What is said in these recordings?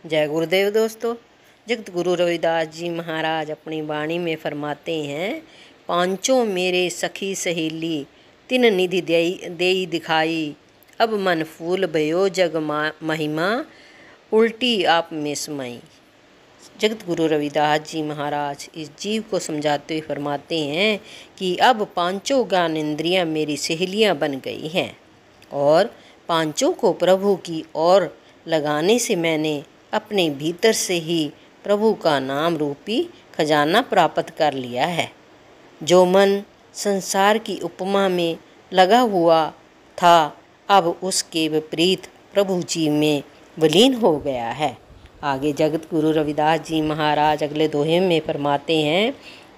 जय गुरुदेव दोस्तों। जगत गुरु रविदास जी महाराज अपनी वाणी में फरमाते हैं, पांचों मेरे सखी सहेली तिन निधि देई दिखाई, अब मन फूल भयो जग महिमा उल्टी आप में समाई। जगत गुरु रविदास जी महाराज इस जीव को समझाते हुए फरमाते हैं कि अब पांचों ज्ञान इंद्रियाँ मेरी सहेलियाँ बन गई हैं और पांचों को प्रभु की ओर लगाने से मैंने अपने भीतर से ही प्रभु का नाम रूपी खजाना प्राप्त कर लिया है। जो मन संसार की उपमा में लगा हुआ था, अब उसके विपरीत प्रभु जी में विलीन हो गया है। आगे जगत गुरु रविदास जी महाराज अगले दोहे में फरमाते हैं,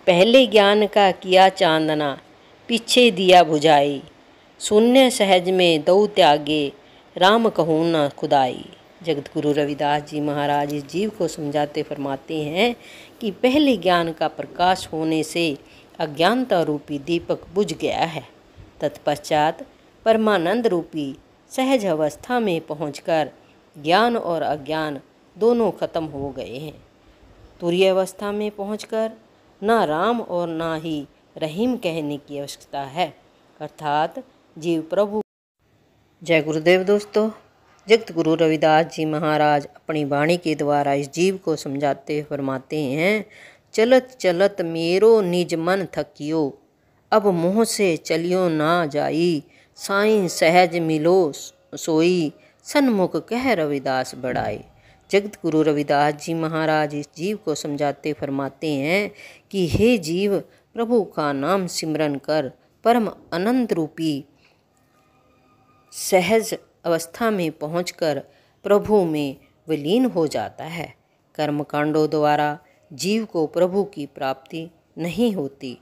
पहले ज्ञान का किया चांदना, पीछे दिया बुझाई, शून्य सहज में दो त्यागे, राम कहूँ न खुदाई। जगत गुरु रविदास जी महाराज इस जीव को समझाते फरमाते हैं कि पहले ज्ञान का प्रकाश होने से अज्ञानता रूपी दीपक बुझ गया है। तत्पश्चात परमानंद रूपी सहज अवस्था में पहुंचकर ज्ञान और अज्ञान दोनों खत्म हो गए हैं। तुरीय अवस्था में पहुंचकर ना राम और ना ही रहीम कहने की आवश्यकता है, अर्थात जीव प्रभु। जय गुरुदेव दोस्तों। जगत गुरु रविदास जी महाराज अपनी वाणी के द्वारा इस जीव को समझाते फरमाते हैं, चलत चलत मेरो निज मन थकियो, अब मुँह से चलियो ना जाई, साईं सहज मिलो सोई, सन्मुख कह रविदास बढ़ाई। जगत गुरु रविदास जी महाराज इस जीव को समझाते फरमाते हैं कि हे जीव, प्रभु का नाम सिमरन कर परम अनंत रूपी सहज अवस्था में पहुंचकर प्रभु में विलीन हो जाता है। कर्मकांडों द्वारा जीव को प्रभु की प्राप्ति नहीं होती,